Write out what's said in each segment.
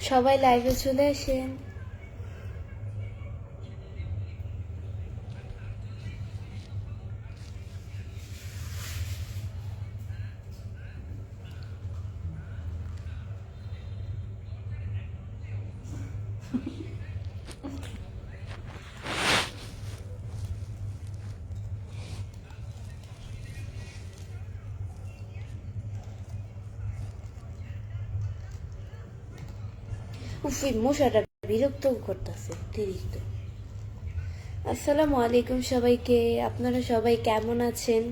সবাই লাইভে চলে আসেন। উফি মশাটা বিরক্ত করতেছে অতিরিক্ত। আসসালামু আলাইকুম সবাইকে, আপনারা সবাই কেমন আছেন?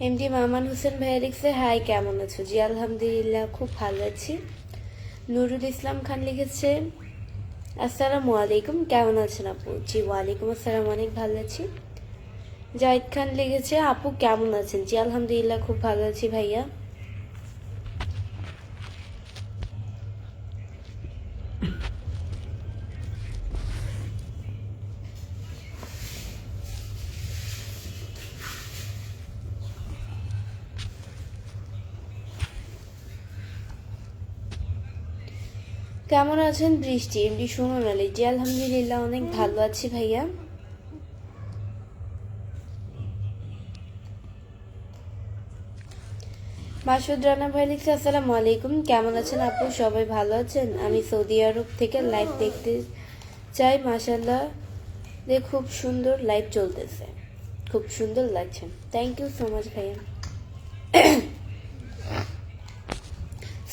এমডি মামান হোসেন ভাইয়া লিখছে হাই, কেমন আছো? জি আলহামদুলিল্লাহ, খুব ভালো আছি। নুরুল ইসলাম খান লিখেছে আসসালামু আলাইকুম, কেমন আছেন আপু? জি ওয়ালাইকুম আসসালাম, অনেক ভালো আছি। জাহিদ খান লিখেছে আপু কেমন আছেন? জি আলহামদুলিল্লাহ, খুব ভালো আছি ভাইয়া। কেমন আছেন বৃষ্টি? এমডি শুনুন আলী, জি আলহামদুলিল্লাহ, অনেক ভালো আছি ভাইয়া। মাসুদ রানা ভাই লিখছে আসসালামু আলাইকুম, কেমন আছেন আপু? সবাই ভালো আছেন? আমি সৌদি আরব থেকে লাইভ দেখতে চাই, মাশাআল্লাহ খুব সুন্দর লাইভ চলতেছে, খুব সুন্দর লাগছে। থ্যাংক ইউ সো মাচ ভাইয়া।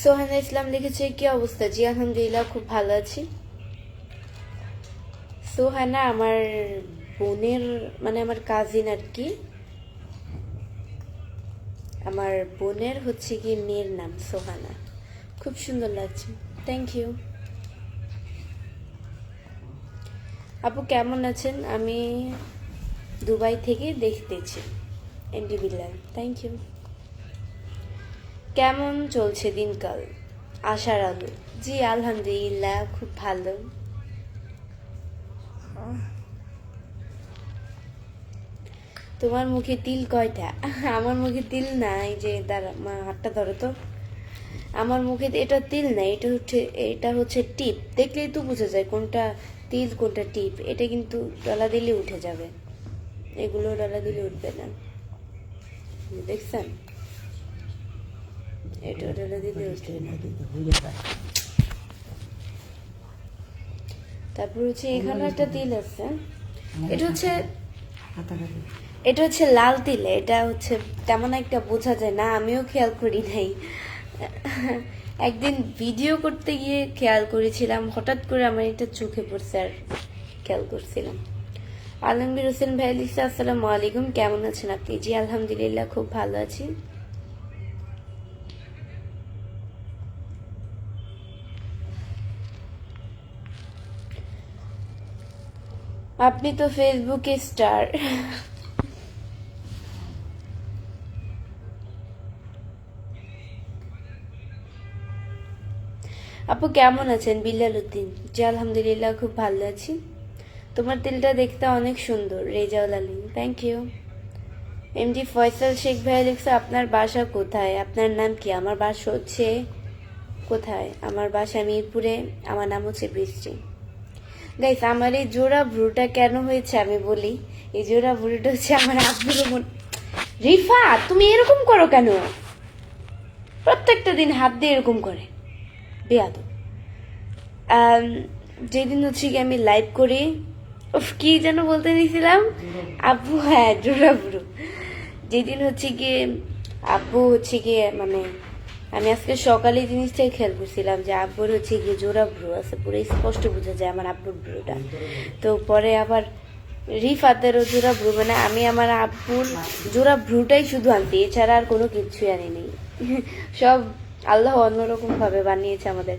সোহানা ইসলাম লিখেছে কি অবস্থা? জি আলহামদুলিল্লাহ, খুব ভালো আছি। সোহানা আমার বোনের মানে আমার কাজিন আর কি, আমার বোনের হচ্ছে কি মেয়ের নাম সোহানা, খুব সুন্দর লাগছে। থ্যাংক ইউ আপু, কেমন আছেন? আমি দুবাই থেকে দেখতেছি, এমডি বিল্লাল, থ্যাংক ইউ। কেমন চলছে দিনকাল? আশার আলো, জি আলহামদুলিল্লাহ, খুব ভালো। তোমার মুখে তিল কয়টা? আমার মুখে তিল নাই, যে দাঁড়া মা হাতটা ধরো তো। আমার মুখে এটা তিল নাই, এটা হচ্ছে টিপ, দেখলেই তো বোঝা যায় কোনটা তিল কোনটা টিপ। এটা কিন্তু ডলা দিলে উঠে যাবে, এগুলো ডলা দিলে উঠবে না, দেখছেন? এটা ডলা দিলে উঠবে না। তারপর হচ্ছে এখানে একটা তিল আছে, এটা হচ্ছে লাল তিল। এটা হচ্ছে তেমন একটা বোঝা যায় না, আমিও খেয়াল করি নাই। একদিন ভিডিও করতে গিয়ে খেয়াল করেছিলাম, হঠাৎ করে আমার এটা চোখে পড়ছে আর খেয়াল করছিলাম। আলমগীর হোসেন ভাই লিখছে আসসালামু আলাইকুম, কেমন আছেন আপনি? জি আলহামদুলিল্লাহ, খুব ভালো আছি। আপনি তো ফেসবুকে স্টার। আপু কেমন আছেন? বিল্লাল উদ্দিন, জি আলহামদুলিল্লাহ, খুব ভালো আছি। তোমার তিলটা দেখতে অনেক সুন্দর, Rezaul Ali, thank you. MD Faisal Sheikh ভাই লিখছে আপনার বাসা কোথায়? আপনার নাম কি? আমার বাসা হচ্ছে কোথায়? আমার বাসা মিরপুরে, আমার নাম হচ্ছে বৃষ্টি। গাইস, আমার এই জোড়া ভ্রুটা কেন হয়েছে আমি বলি। এই জোড়া ভ্রুটা হচ্ছে আমার আব্বুর মন। রিফা, তুমি এরকম করো কেন? প্রত্যেকটা দিন হাত দিয়ে এরকম করে, বেয়াদব। যেদিন হচ্ছে কি আমি লাইভ করি, কি যেন বলতে দিয়েছিলাম, আব্বু, হ্যাঁ জোড়া ভ্রু। যেদিন হচ্ছে গিয়ে আব্বু হচ্ছে গিয়ে মানে আমি আজকে সকালে জিনিসটাই খেয়াল করছিলাম যে আব্বুর হচ্ছে গিয়ে জোড়া ভ্রু আছে, পুরো স্পষ্ট বোঝা যায় আমার আব্বুর ভ্রুটা। তো পরে আবার রিফাতেরও জোড়া ভ্রু, মানে আমি আমার আব্বুর জোড়া ভ্রুটাই শুধু আনছি, এছাড়া আর কোনো কিছুই আনিনি। সব আল্লাহ অন্যরকম ভাবে বানিয়েছে আমাদের।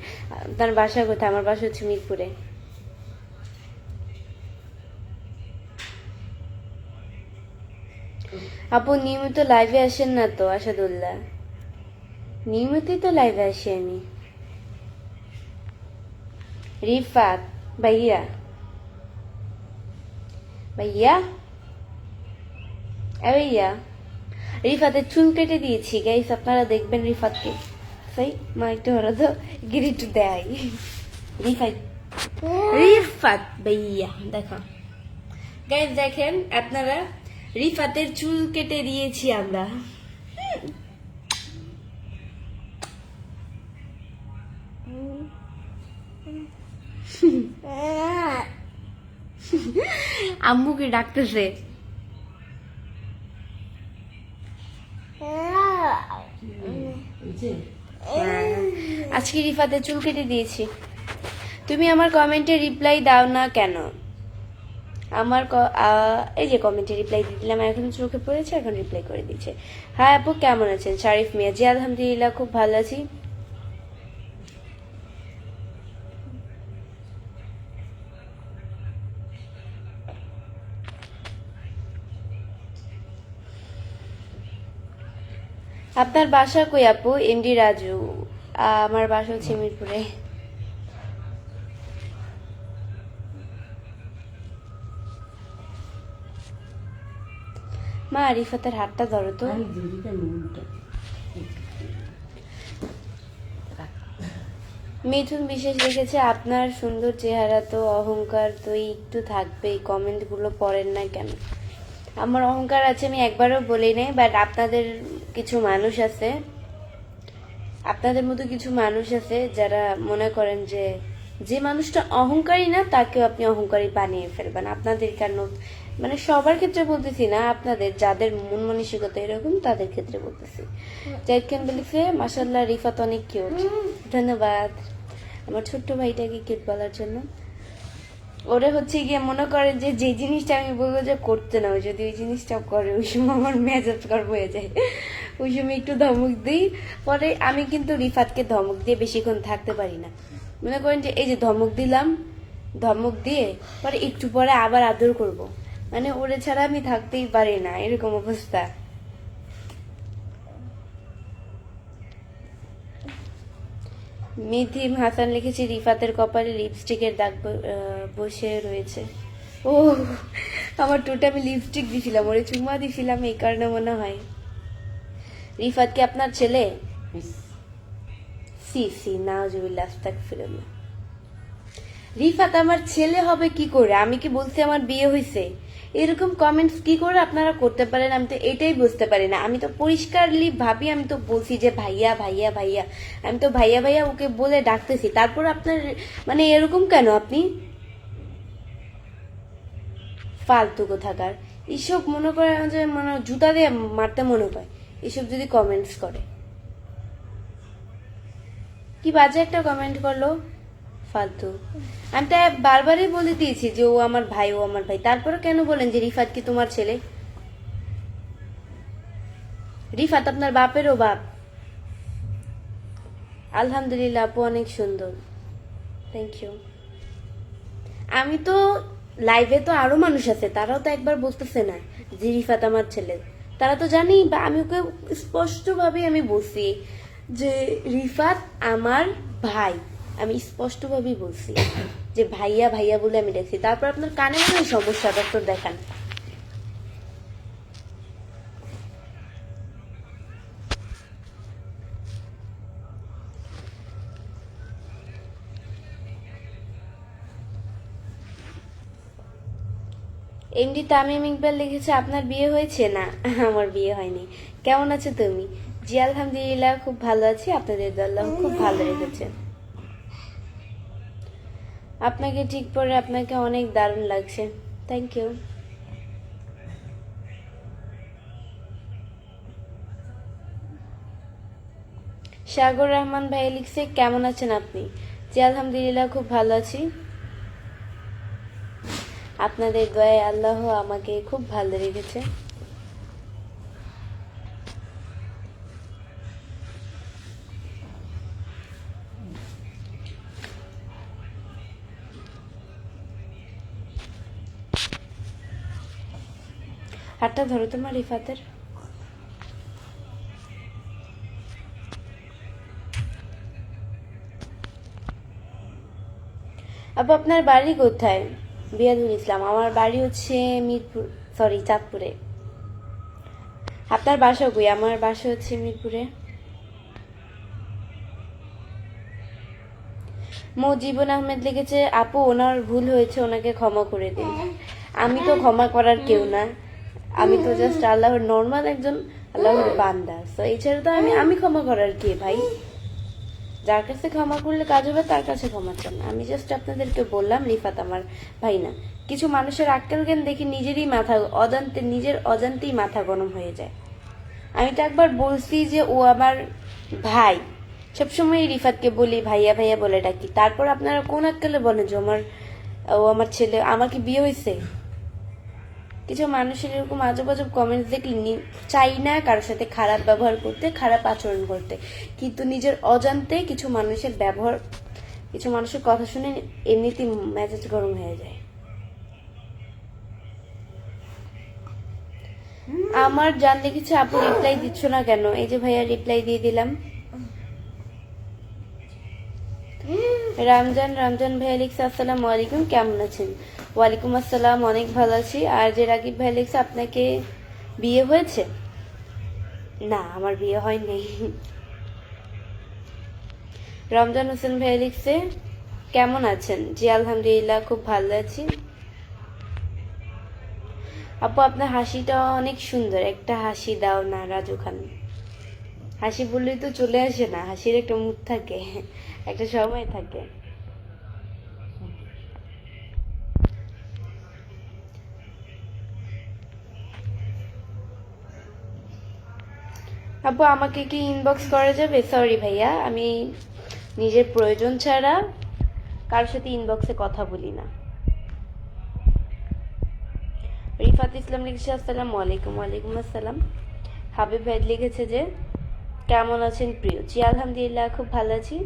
তার বাসা কোথায়? আমার বাসা হচ্ছে মিরপুরে। আপু নিয়মিত লাইভে আসেন না তো? আসাদুল্লাহ, নিয়মিতই তো লাইভে আসি আমি। রিফাত ভাইয়া, ভাইয়া ভাইয়া, রিফাতের চুল কেটে দিয়েছি গাইস, আপনারা দেখবেন রিফাতকে। সেই মা একটু হলো তো গিরি একটু দেয় রিফাত রিফাত ভাইয়া দেখো গাইস দেখেন আপনারা রিফাতের চুল কেটে দিয়েছি আমরা আম্মুকে ডাকতেছে আজকে রিফাতের চুল কেটে দিয়েছি তুমি আমার কমেন্টে রিপ্লাই দাও না কেন আমার এই যে কমেন্টে রিপ্লাই দিয়ে দিলাম এখন চোখে পড়েছে এখন রিপ্লাই করে দিচ্ছে হ্যাঁ আপু কেমন আছেন শারিফ মিয়া জি আলহামদুলিল্লাহ খুব ভালো আছি আপনার বাসা কই আপু এমডি রাজু আমার বাসা হচ্ছে মিরপুরে মা রিফাতের হাতটা ধরো তো মিঠুন বিশেষ লিখেছে আপনার সুন্দর চেহারা তো অহংকার তো একটু থাকবেই কমেন্ট গুলো পড়েন না কেন আমার অহংকার আছে আমি একবারও বলি নাই বাট আপনাদের কিছু মানুষ আছে আপনাদের মতো কিছু মানুষ আছে যারা মনে করেন যে যে মানুষটা অহংকারী না তাকেও আপনি অহংকারী বানিয়ে ফেলবেন আপনাদের কারণ মানে সবার ক্ষেত্রে বলতেছি না আপনাদের যাদের মন মানসিকতা এরকম তাদের ক্ষেত্রে বলতেছি জাহিদ খান বলেছে মাশাআল্লাহ রিফাত অনেক কিউট ধন্যবাদ আমার ছোট্ট ভাইটাকে কিউট বলার জন্য ওরা হচ্ছে গিয়ে মনে করে যে যে জিনিসটা আমি বলবো যে করতে না যদি ওই জিনিসটা করে ওই সময় আমার মেজাজ খারাপ হয়ে যায় ওই সময় একটু ধমক দিই পরে আমি কিন্তু রিফাতকে ধমক দিয়ে বেশিক্ষণ থাকতে পারি না মনে করেন যে এই যে ধমক দিলাম ধমক দিয়ে পরে একটু পরে আবার আদর করব মানে ওরে ছাড়া আমি থাকতেই পারি না এরকম অবস্থা মিথিম হাসান লিখেছে রিফাতের কপালে লিপস্টিকের দাগ বসে রয়েছে ও আমার টোটা আমি লিপস্টিক দিছিলাম ওরে চুমা দিছিলাম এই কারণে মনে হয় রিফাত কি আপনার ছেলে সি সি নাউজুবিল্লাহ আস্তাগফিরুল্লাহ রিফাত আমার ছেলে হবে কি করে আমি কি বলছি আমার বিয়ে হয়েছে এরকম কমেন্টস কি করে আপনারা করতে পারেন আমি তো এটাই বুঝতে পারি না আমি তো পরিষ্কারলি ভাবি আমি তো বলছি যে ভাইয়া ভাইয়া ভাইয়া আমি তো ভাইয়া ভাইয়া ওকে বলে ডাকতেছি তারপর আপনার মানে এরকম কেন আপনি ফালতু কোথাকার এসব মনে করে যে মানে জুতা দিয়ে মারতে মনে পায় এসব যদি কমেন্টস করে কি বাজে একটা কমেন্ট করলো ফালতু আমি তো বারবারই বলে দিয়েছি যে ও আমার ভাই তারপরে কেন বলেন যে রিফাত কি তোমার ছেলে রিফাত আপনার বাপেরও বাপ আলহামদুলিল্লাহ আপু অনেক সুন্দর থ্যাংক ইউ আমি তো লাইভে তো আরো মানুষ আছে তারাও তো একবার বলতেছে না যে রিফাত আমার ছেলে তারা তো জানি বা আমি ওকে স্পষ্টভাবে আমি বলছি যে রিফাত আমার ভাই আমি স্পষ্টভাবেই বলছি যে ভাইয়া ভাইয়া বলে আমি দেখছি তারপর আপনার কানে মনে সমস্যা ডক্টর দেখান এমডি তামিম ইকবাল লিখেছে আপনার বিয়ে হয়েছে না আমার বিয়ে হয়নি কেমন আছো তুমি জি আলহামদুলিল্লাহ খুব ভালো আছি আপনাদের আল্লাহ খুব ভালো রেখেছে আপনাকে ঠিক পরে আপনাকে অনেক দারুণ লাগছে থ্যাংক ইউ সাগর রহমান ভাই লিখছে কেমন আছেন আপনি জি আলহামদুলিল্লাহ খুব ভালো আছি আপনাদের দয়ায় আল্লাহ আমাকে খুব ভালো রেখেছে হাতটা ধরো তোমার রিফাতের আপু আপনার বাড়ি কোথায় বিয়াদুল ইসলাম আমার বাড়ি হচ্ছে মিরপুর সরি চাঁদপুরে আপনার বাসা কই আমার বাসা হচ্ছে মিরপুরে জীবন আহমেদ লিখেছে, আপু ওনার ভুল হয়েছে, ওনাকে ক্ষমা করে দিন। আমি তো ক্ষমা করার কেউ না, আমি তো জাস্ট আল্লাহর নর্মাল একজন আল্লাহর বান্দা। তো এছাড়া তো আমি ক্ষমা করার কে ভাই? যার কাছে ক্ষমা করলে কাজ হবে তার কাছে ক্ষমা চান। আমি জাস্ট আপনাদেরকে বললাম রিফাত আমার ভাই না। কিছু মানুষের আক্কেল জ্ঞান দেখে নিজের অজান্তেই মাথা গরম হয়ে যায়। আমি তো একবার বলছি যে ও আমার ভাই, সবসময় রিফাতকে বলি ভাইয়া ভাইয়া বলে ডাকি, তারপর আপনারা কোন আক্কেলে বলেন যে ও আমার ছেলে, আমার কি বিয়ে হয়েছে? কিছু মানুষের এরকম আজব আজব কমেন্টস দেখলে চাই না কারোর সাথে খারাপ ব্যবহার করতে, খারাপ আচরণ করতে, কিন্তু নিজের অজান্তে কিছু মানুষের কথা শুনে এমনিতেই মেজাজ গরম হয়ে যায়। আমার জান লিখেছে, আপু রিপ্লাই দিচ্ছ না কেন? এই যে ভাইয়া রিপ্লাই দিয়ে দিলাম। রামজান ভাইয়া লিখছে, আসসালামু আলাইকুম, কেমন আছেন? ওয়ালাইকুম আসসালাম, অনেক ভালো আছি। আর যে রাকিব ভাই লিখছে, আপনাকে বিয়ে হয়েছে? না, আমার বিয়ে হয়নি। রমজান হোসেন ভাই লিখছে, কেমন আছেন? জি আলহামদুলিল্লাহ, খুব ভালো আছি। আপু আপনার হাসিটা অনেক সুন্দর, একটা হাসি দাও না রাজু খান। হাসি বললেই তো চলে আসে না, হাসির একটা মুড থাকে, একটা সময় থাকে। আপু আমাকে কি ইনবক্স করা যাবে? সরি ভাইয়া, আমি নিজের প্রয়োজন ছাড়া কারোর সাথে ইনবক্সে কথা বলি না। রিফাত ইসলাম লিখেছে, আসসালামু আলাইকুম। ওয়ালাইকুম আসসালাম। হাবিব ভাই লিখেছে যে, কেমন আছেন প্রিয়? জি আলহামদুলিল্লাহ, খুব ভালো আছি।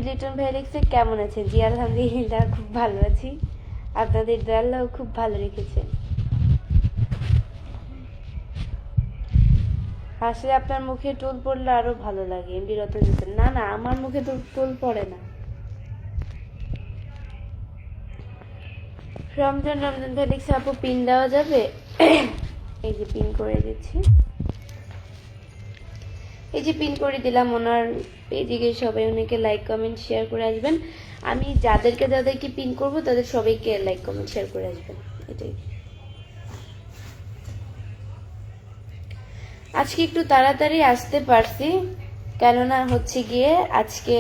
লিটন ভাই লিখছে, কেমন আছেন? জি আলহামদুলিল্লাহ, খুব ভালো আছি। আপনাদের আল্লাহ খুব ভালো রেখেছে। হাসলে আপনার মুখে টোল পড়লে আরো ভালো লাগে। এমডি রতন দিতেন, না না, আমার মুখে তো টোল পড়ে না। রমজান ভাই লিখছে, আপু পিন দেওয়া যাবে? এই যে পিন করে দিচ্ছি, এই যে পিন করে দিলাম। ওনার পেজে গিয়ে সবাই ওনাকে লাইক কমেন্ট শেয়ার করে আসবেন। আমি যাদেরকে পিন করব তাদের সবাইকে লাইক কমেন্ট শেয়ার করে আসবেন, এটাই। আজকে একটু তাড়াতাড়ি আসতে পারছি, কেননা হচ্ছে গিয়ে আজকে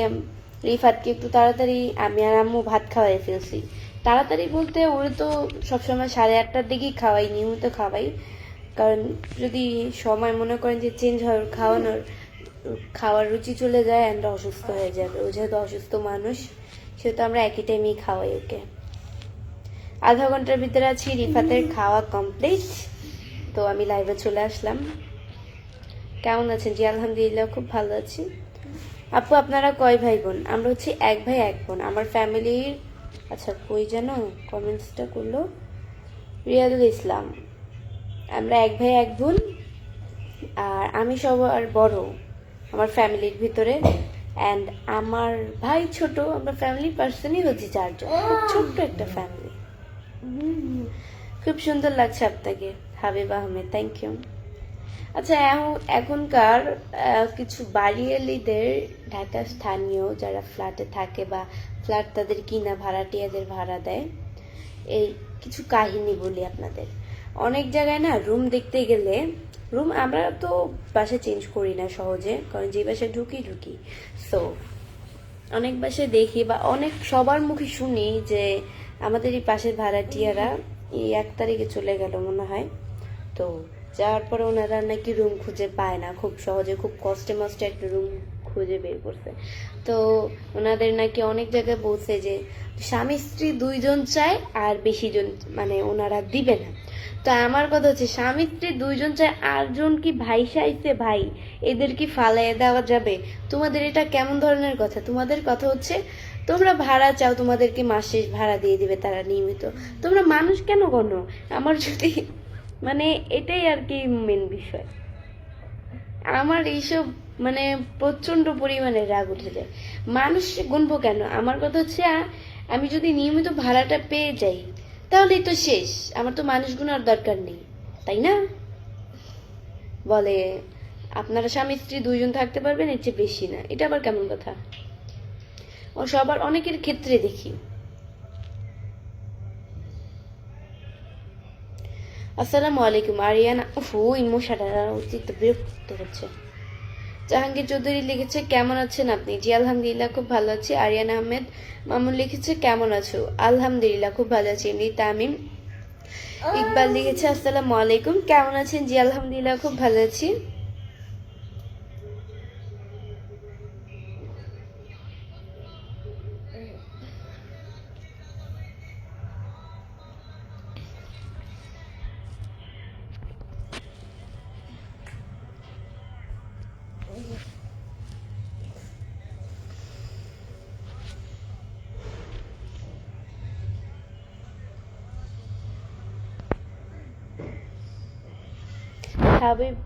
রিফাতকে একটু তাড়াতাড়ি আমি আর আম্মু ভাত খাওয়াই ফেলছি। তাড়াতাড়ি বলতে ওরে তো সবসময় 8:30টার দিকেই খাওয়াই, নিয়মিত খাওয়াই। কারণ যদি সময় মনে করেন যে চেঞ্জ হয়, ওর খাওয়ার রুচি চলে যায়, আমরা অসুস্থ হয়ে যাবে। ও যেহেতু অসুস্থ মানুষ, সেহেতু আমরা একই টাইমেই খাওয়াই ওকে। আধা ঘন্টার ভিতরে আছি, রিফাতের খাওয়া কমপ্লিট, তো আমি লাইভে চলে আসলাম। কেমন আছেন? জি আলহামদুলিল্লাহ, খুব ভালো আছি। আপু আপনারা কয় ভাই বোন? আমরা হচ্ছে এক ভাই এক বোন। আমার ফ্যামিলির, আচ্ছা কই যেন কমেন্টসটা করলো, রিয়াদুল ইসলাম। আমরা এক ভাই এক বোন, আর আমি সবার বড় আমার ফ্যামিলির ভিতরে। অ্যান্ড আমার ভাই ছোট। আমরা ফ্যামিলি পার্সনই হচ্ছে 4 জন, খুব ছোট্ট একটা ফ্যামিলি। খুব সুন্দর লাগছে আপনাকে হাবিব আহমেদ, থ্যাংক ইউ। আচ্ছা, এখনকার কিছু বাড়িয়ালিদের, ঢাকা স্থানীয় যারা ফ্ল্যাটে থাকে বা ফ্ল্যাট তাদের কিনা ভাড়াটিয়াদের ভাড়া দেয়, এই কিছু কাহিনী বলি আপনাদের। অনেক জায়গায় না রুম দেখতে গেলে, রুম আমরা তো বাসা চেঞ্জ করি না সহজে, কারণ যে বাসায় ঢুকি সো অনেক বাসায় দেখি বা অনেক সবার মুখে শুনি যে আমাদের এই পাশের ভাড়াটিয়ারা এই 1 তারিখে চলে গেল মনে হয়, তো যাওয়ার পরে ওনারা নাকি রুম খুঁজে পায় না খুব সহজে, খুব কষ্টে মষ্টে একটা রুম খুঁজে বের করছে। তো ওনাদের নাকি অনেক জায়গায় বলছে যে স্বামী স্ত্রী 2 জন চায়, আর বেশি জন মানে ওনারা দিবে না। তো আমার কথা হচ্ছে, স্বামী স্ত্রী 2 জন চায়, 8 জন কি ভাই সাইছে ভাই, এদের কি ফালাইয়া দেওয়া যাবে? তোমাদের এটা কেমন ধরনের কথা? তোমাদের কথা হচ্ছে তোমরা ভাড়া চাও, তোমাদেরকে মাস শেষ ভাড়া দিয়ে দিবে তারা নিয়মিত। তোমরা মানুষ কেন গণো? আমার যদি মানে এটাই আর কি মেন বিষয়। আমার এইসব মানে প্রচন্ড পরিমাণে রাগ উঠে যায়। মানুষ গুনবো কেন? আমার কথা হচ্ছে, আমি যদি নিয়মিত ভাড়াটা পেয়ে যাই তাহলেই তো শেষ, আমার তো মানুষ গুনার দরকার নেই, তাই না? বলে আপনারা স্বামী স্ত্রী দুইজন থাকতে পারবেন, এর চেয়ে বেশি না। এটা আবার কেমন কথা? ও সবার অনেকের ক্ষেত্রে দেখি। আসসালামু আলাইকুম আরিয়ানা। ইমোশনটা অতিরিক্ত বিরক্ত হচ্ছে। জাহাঙ্গীর চৌধুরী লিখেছে কেমন আছেন আপনি? জি আলহামদুলিল্লাহ খুব ভালো আছি। আরিয়ানা আহমেদ মামুন লিখেছে কেমন আছো? আলহামদুলিল্লাহ খুব ভালো আছি। এমনি তামিম ইকবাল লিখেছে আসসালামু আলাইকুম, কেমন আছেন? জি আলহামদুলিল্লাহ খুব ভালো আছি। হাবিব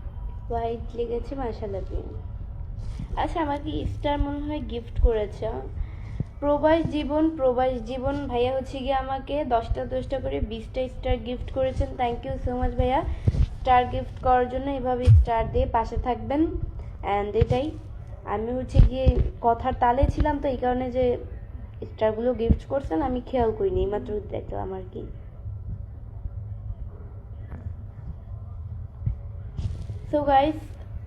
ওয়াহিদ লিখেছে মাশাআল্লাহ প্রিয়। আচ্ছা, আমাকে স্টার মনে হয় গিফট করেছে। প্রবাস জীবন ভাইয়া হচ্ছে গিয়ে আমাকে 10টা করে 20টা স্টার গিফট করেছেন। থ্যাংক ইউ সো মাচ ভাইয়া স্টার গিফট করার জন্য। এভাবে স্টার দিয়ে পাশে থাকবেন। অ্যান্ড এটাই, আমি হচ্ছে গিয়ে কথার তালে ছিলাম, তো এই কারণে যে স্টারগুলো গিফট করছেন আমি খেয়াল করিনি, মাত্র দেখলাম আর কি। সো গাইস,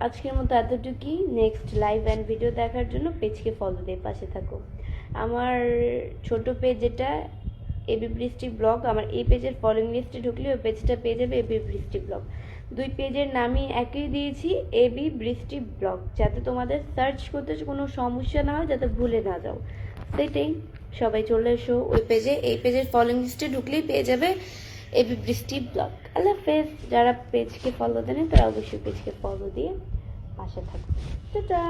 আজকের মতো এতটুকুই। নেক্সট লাইভ অ্যান্ড ভিডিও দেখার জন্য পেজকে ফলো দিয়ে পাশে থাকো। আমার ছোট পেজ যেটা এবি বৃষ্টি ব্লগ, আমার এই পেজের ফলোইং লিস্টে ঢুকলে ওই পেজটা পেয়ে যাবে এবি বৃষ্টি ব্লগ। দুই পেজের নামই একই দিয়েছি, এবি বৃষ্টি ব্লগ, যাতে তোমাদের সার্চ করতে কোনো সমস্যা না হয়, যাতে ভুলে না যাও। সেটাই, সবাই চলে এসো ওই পেজে। এই পেজের ফলোইং লিস্টে ঢুকলেই পেয়ে যাবে এবি বৃষ্টি ব্লগ। আল্লাহ হাফেজ। যারা পেজকে ফলো দেন তারা অবশ্যই পেজকে ফলো দিয়ে পাশে থাকবে। টাটা।